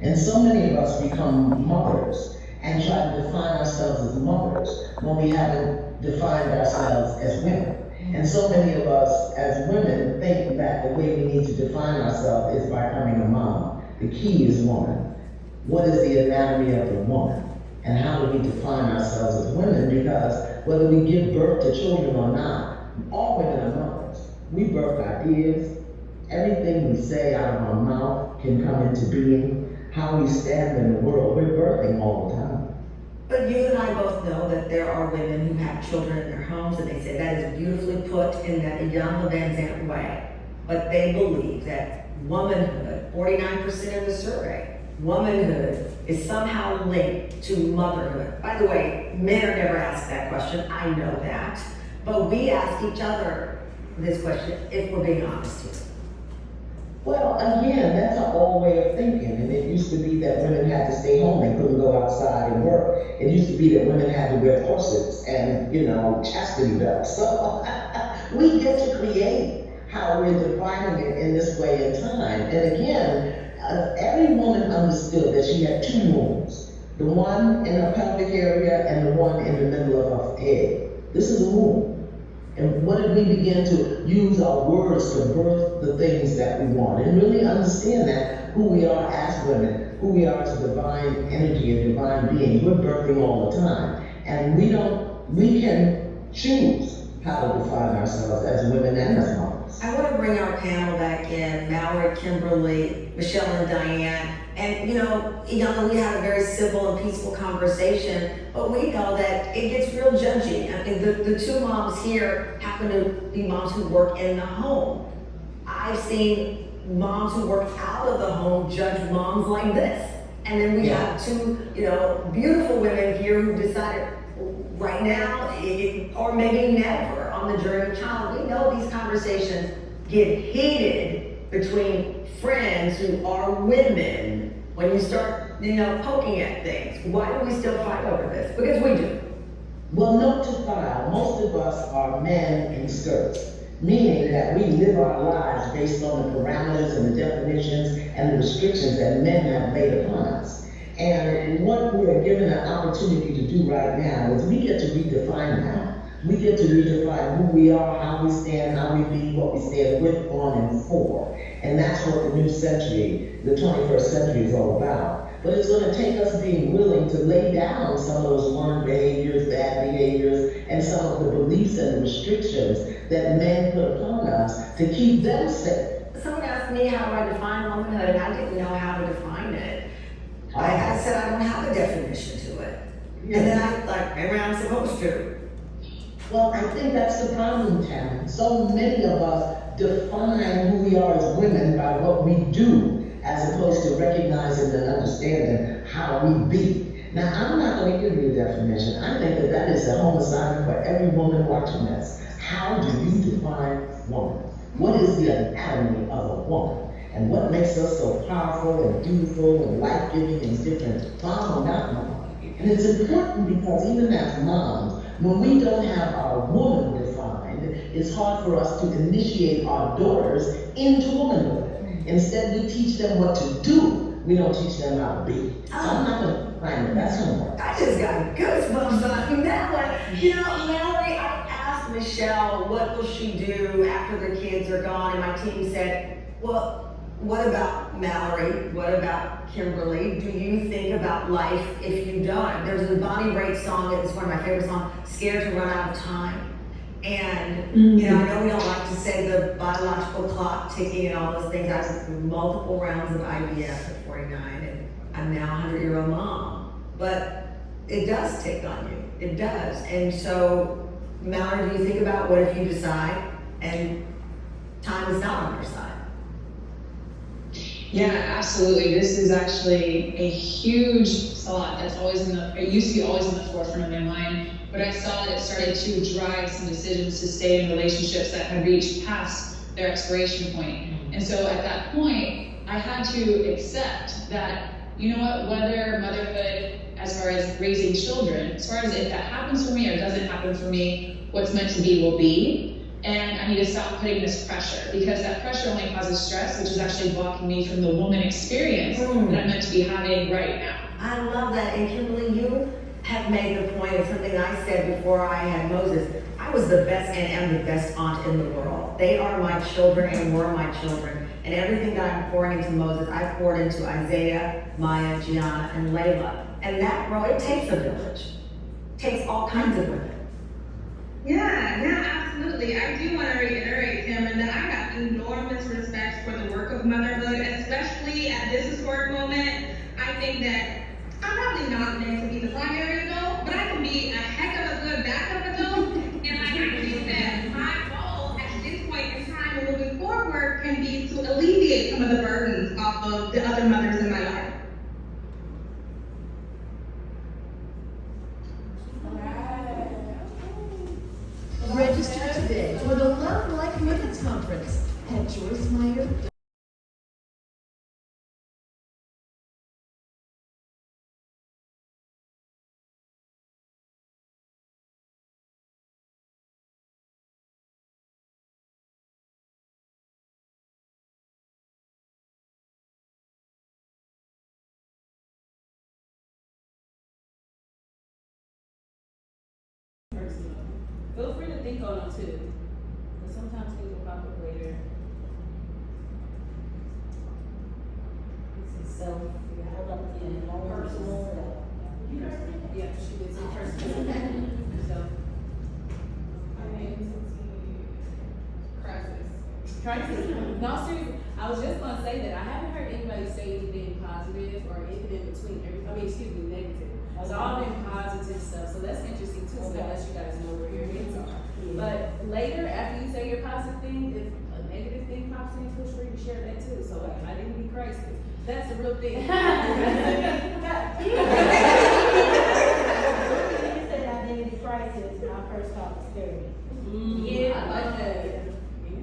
And so many of us become mothers and try to define ourselves as mothers when we haven't defined ourselves as women. And so many of us as women think that the way we need to define ourselves is by becoming a mom. The key is woman. What is the anatomy of the woman? And how do we define ourselves as women? Because whether we give birth to children or not, all women are mothers. We birth ideas. Everything we say out of our mouth can come into being. How we stand in the world, we're birthing all the time. But you and I both know that there are women who have children in their homes, and they say that is beautifully put in that Iyanla Vanzant way. But they believe that womanhood, 49% of the survey, womanhood is somehow linked to motherhood. By the way, men are never asked that question, I know that. But we ask each other this question if we're being honest here. Well, again, that's an old way of thinking, and it used to be that women had to stay home, they couldn't go outside and work. It used to be that women had to wear corsets and, chastity belts. So we get to create how we're defining it in this way in time. And again, every woman understood that she had two wombs, the one in her pelvic area and the one in the middle of her head. This is a womb. And what if we begin to use our words to birth the things that we want and really understand that who we are as women, who we are as divine energy and divine beings, we're birthing all the time. And we can choose how to define ourselves as women and as mothers. I want to bring our panel back in, Mallory, Kimberly, Michelle, and Diane. And Iyanla, we had a very civil and peaceful conversation, but we know that it gets real judgy. I mean, the two moms here happen to be moms who work in the home. I've seen moms who work out of the home judge moms like this. And then we have two, beautiful women here who decided right now, or maybe never, on the journey of child. We know these conversations get heated between friends who are women when you start, poking at things. Why do we still fight over this? Because we do. Well, note to file, most of us are men in skirts, meaning that we live our lives based on the parameters and the definitions and the restrictions that men have made upon us. And what we are given an opportunity to do right now is we get to redefine that. We get to redefine who we are, how we stand, how we be, what we stand with, on, and for. And that's what the new century, the 21st century is all about. But it's going to take us being willing to lay down some of those learned behaviors, bad behaviors, and some of the beliefs and the restrictions that men put upon us to keep them safe. Someone asked me how do I define womanhood, and I didn't know how to define it. I said I don't have a definition to it. And then I thought, maybe I'm supposed to. Well, I think that's the problem, Tam. So many of us define who we are as women by what we do, as opposed to recognizing and understanding how we be. Now, I'm not going to give you a definition. I think that is a homicide for every woman watching this. How do you define woman? What is the anatomy of a woman? And what makes us so powerful and beautiful and life-giving and different? Mom or not mom? And it's important because even as moms, when we don't have our woman defined, it's hard for us to initiate our daughters into womanhood. Instead, we teach them what to do. We don't teach them how to be. So I'm not going to define it. That's going to work. I just got goosebumps on that one. Mallory, I asked Michelle, what will she do after the kids are gone? And my team said, well, what about Mallory? What about Kimberly? Do you think about life if you don't? There's a Bonnie Raitt song, it's one of my favorite songs, Scared to Run Out of Time. And, I know we don't like to say the biological clock ticking and all those things. I went through multiple rounds of IVF at 49, and I'm now a 100-year-old mom. But it does tick on you. It does. And so, Mallory, do you think about what if you decide and time is not on your side? Yeah, absolutely. This is actually a huge thought that's it used to be always in the forefront of my mind, but I saw that it started to drive some decisions to stay in relationships that had reached past their expiration point. And so at that point, I had to accept that, whether motherhood, as far as raising children, as far as if that happens for me or doesn't happen for me, what's meant to be will be. and I need to stop putting this pressure, because that pressure only causes stress, which is actually blocking me from the woman experience that I'm meant to be having right now. I love that. And Kimberly, you have made the point of something I said before I had Moses. I was the best and am the best aunt in the world. They are my children and were my children. And everything that I'm pouring into Moses, I poured into Isaiah, Maya, Gianna, and Layla. And that, bro, it takes a village. It takes all kinds of women. Yeah, absolutely. I do want to reiterate, Tim, and that I have enormous respect for the work of motherhood, especially at this historic moment. I think that I'm probably not meant to be the primary adult, but I can be a heck of a good backup adult. And like, I think that my role at this point in time and moving forward can be to alleviate some of the burdens off of the other mothers in my life. Register today for the Love Like Women's Conference at Joyce Meyer. Feel free to think on them too, but sometimes things will pop up later. This is self, personal. Yeah, she would say personal. So. Crisis. No, seriously, I was just gonna say that I haven't heard anybody say anything positive or anything in between, negative. It's all been positive stuff, so that's interesting too, so that lets you guys know where your heads are. But later, after you say your positive thing, if a negative thing pops in, feel free to share that too, so like, I didn't be crisis. That's the real thing. You said identity crisis, my first thought was therapy. Yeah, I like that.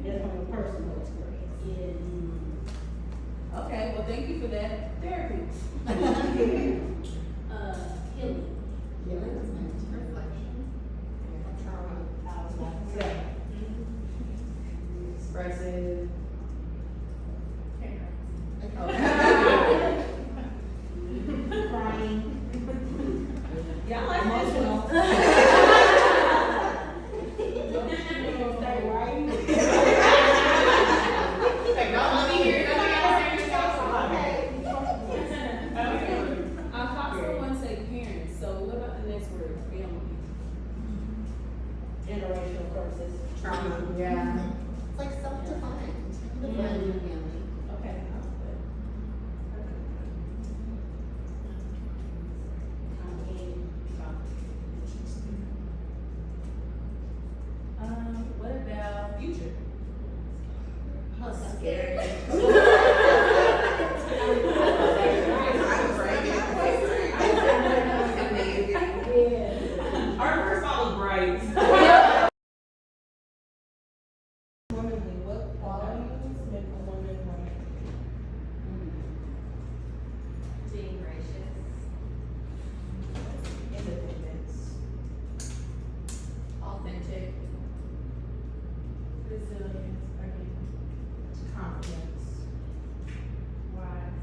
That's from a personal experience. Yeah. Okay, well, thank you for that therapy. Healing. Expressive. Crying. Yeah, I like this one. Stay right. I thought someone said parents, so what about the next word, family? Generational curses. Trauma. Yeah. It's like self-defined. Okay. What about future? Scary. Yeah. Our first thought was bright. Womanly, what qualities make a woman woman? Being gracious. Independence. Authentic. Resilience. Confidence. Wise.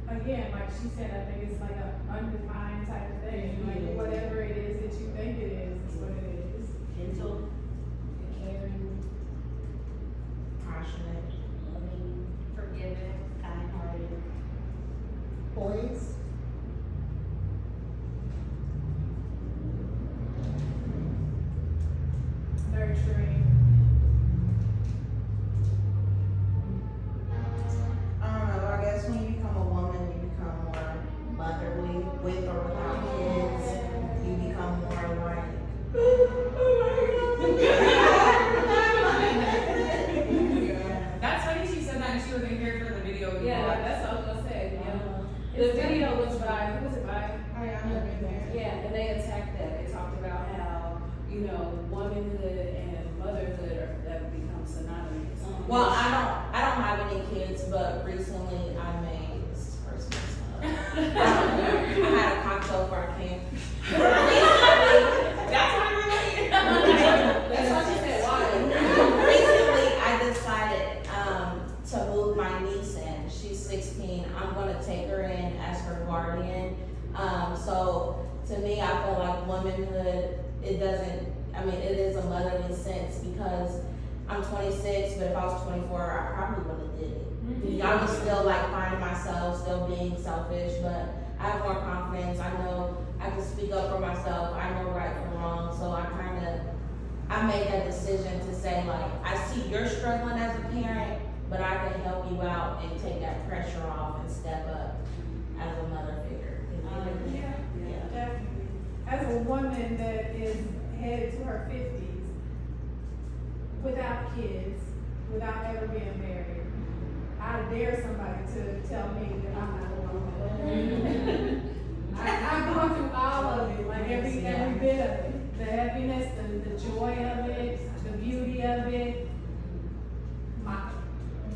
Again, like she said, I think it's like an undefined type of thing. Like whatever it is that you think it is what it is. Gentle. Caring. Passionate. Loving. Forgiving. Kind-hearted. Poise. Nurturing. I don't know, I guess when you become a woman, you become more motherly, with or without kids. You become more like, That's funny she said that and she wasn't here for the video. before. Yeah, that's what I was gonna say, yeah. The video was by, who was it by? Yeah, and they attacked that. They talked about how, womanhood and motherhood have become synonymous. well, I don't have any kids, but recently I made this personal stuff. I had a cocktail for a camp. That's what I really. That's why she said, why? So to me, I feel like womanhood, it is a motherly sense because I'm 26, but if I was 24, I probably would have did it. I was still like finding myself, still being selfish, but I have more confidence. I know I can speak up for myself. I know right from wrong. So I made that decision to say like, I see you're struggling as a parent, but I can help you out and take that pressure off and step up as a mother figure. Yeah, definitely. As a woman that is headed to her 50s, without kids, without ever being married, I dare somebody to tell me that I'm not alone. I've gone through all of it, like every bit of it. The happiness, the joy of it, the beauty of it. My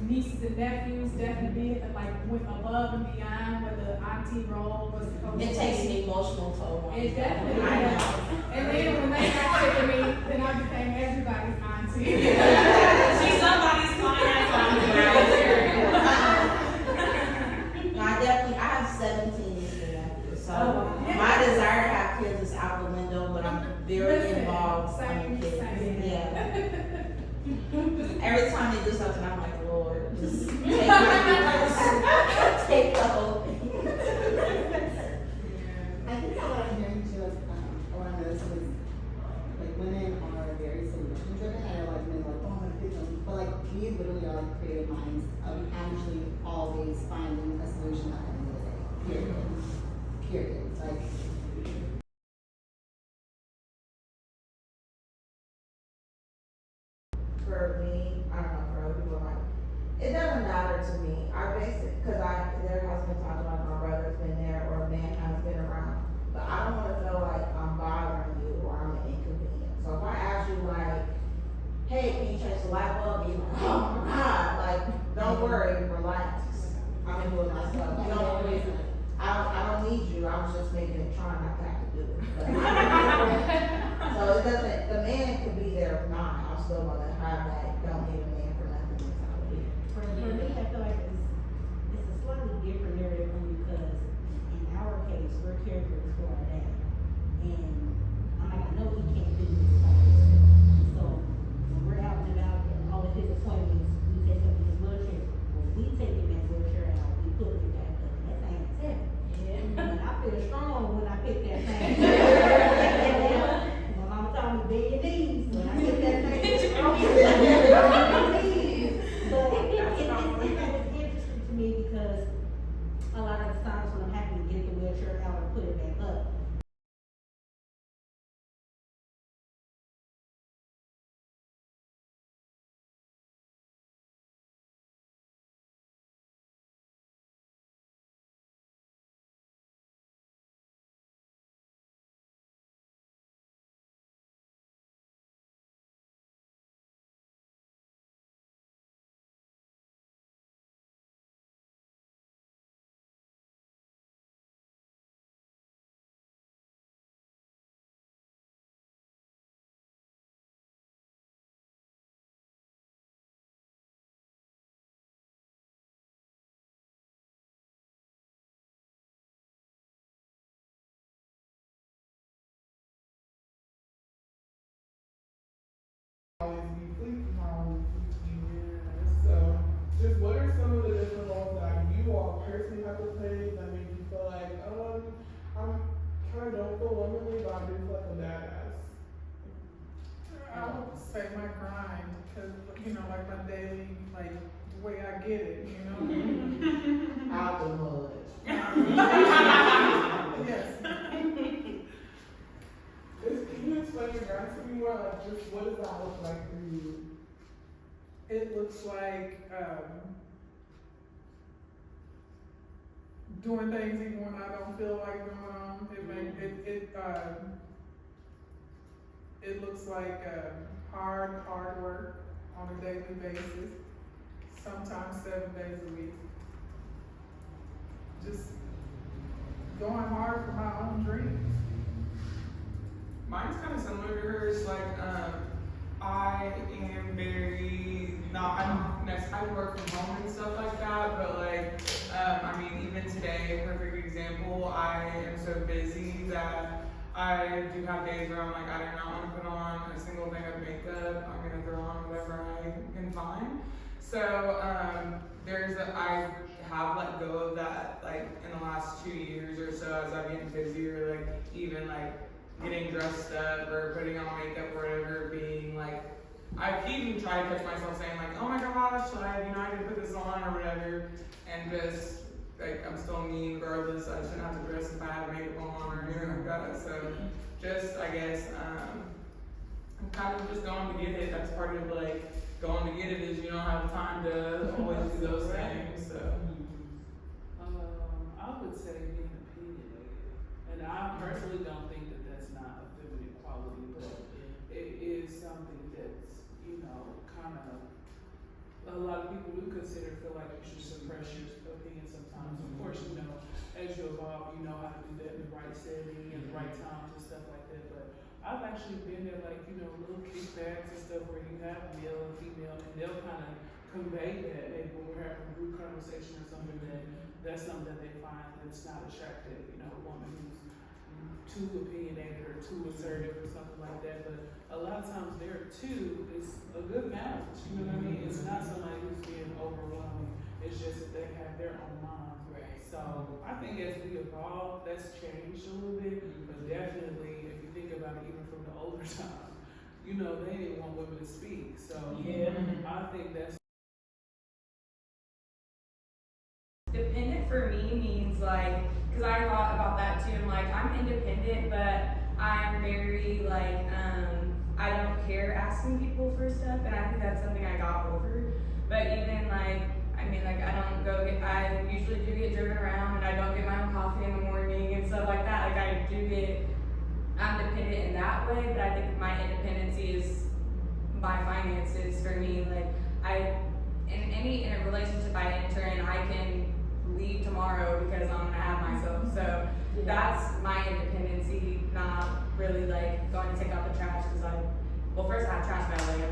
nieces and nephews definitely like went above and beyond what the auntie role was supposed to be. It takes an emotional toll on you. It definitely I know. does. And then when they got sick of me, then I became everybody's auntie. She's somebody's client on I have 17 nieces and nephews, so Yeah. my desire to have kids is out the window, but I'm very Listen, involved in same. kids. Yeah. Every time they do something, I'm like, Lord, just take my take the whole thing. I think what I'm hearing too is, around this is, like, women are very solution driven. I know like men are like, oh, I'm gonna pick them, but like, we literally are like creative minds of actually always finding a solution at the end of the day. Period. Like, For me, I don't know, for other people, like, it doesn't matter to me. There has been times like my brother's been there or a man has been around, but I don't wanna feel like I'm bothering you or I'm an inconvenience. So if I ask you like, hey, can you change the light bulb? You're like, oh my God, like, don't worry, relax. I'm gonna do it myself. You know what I mean? I don't need you, I was just trying not to have to do it. So it doesn't, the man could be there if not, I'm still gonna have that, don't need a man for nothing mentality. for me, I feel like it's a slightly different area from you because in our case, we're caregivers for our dad. And I'm like, I know he can't do this by himself. So when we're out and about and all of his appointments, we take him in his wheelchair. When we take him in his wheelchair out, we put him back up. That thing is heavy. And I feel strong when I pick that thing. My mama told me, bend your knees. When I pick that thing, it's strong. But it's interesting to me because a lot of the times when I'm having to get the wheelchair out and put it back up, So, just what are some of the different roles that you all personally have to play that make you feel like, I'm kind of don't feel womanly, but I do feel like a badass? I would say my grind, cause like my daily, like the way I get it, Out the mud. Yes. Can you explain your grind to me more? Like, just what does that look like for you? It looks like, doing things even when I don't feel like doing them. It looks like, hard work on a daily basis, sometimes 7 days a week. Just going hard for my own dreams. Mine's kind of similar to hers. Like, I am very I work from home and stuff like that, but like, I mean, even today, perfect example, I am so busy that I do have days where I'm like, I do not want to put on a single thing of makeup. I'm gonna throw on whatever I can find. So I have let go of that like in the last 2 years or so as I've getting busier, like even like getting dressed up or putting on makeup or whatever, being like, I even try to catch myself saying like, oh my gosh, like, I didn't put this on or whatever, and just like, I'm still me regardless. I shouldn't have to dress if I have makeup on or anything like that. So just, I guess, I'm kind of just going to get it. That's part of like going to get it is you don't have time to always do those things. So I would say being opinionated, and I personally don't think that that's not a feminine quality, but it is something that's, you know, kind of, a lot of people do feel like you should suppress your opinion sometimes. Of course, you know, as you evolve, you know how to do that in the right setting and the right times and stuff like that, but I've actually been there, like, you know, little kickbacks and stuff where you have male and female, and they'll kind of convey that maybe when we're having a group conversation or something, that's something that they find that's not attractive, you know, a woman who's too opinionated or too assertive or something like that. But a lot of times there too is a good balance, you know what I mean? It's not somebody who's being overwhelming, it's just that they have their own mind. Right. So I think as we evolve, that's changed a little bit, but definitely if you think about it, even from the older time, you know, they didn't want women to speak. So yeah, I think that's dependent for me means like, because I thought about that too. I'm like, I'm independent, but I'm very like, I don't care asking people for stuff, and I think that's something I got over. But even like, I mean, like, I usually do get driven around, and I don't get my own coffee in the morning and stuff like that. Like, I'm dependent in that way, but I think my independency is my finances for me. Like, in a relationship I enter in, I can leave tomorrow because I'm gonna have myself. So that's my independency, not really like going to take out the trash because first I have trash valet.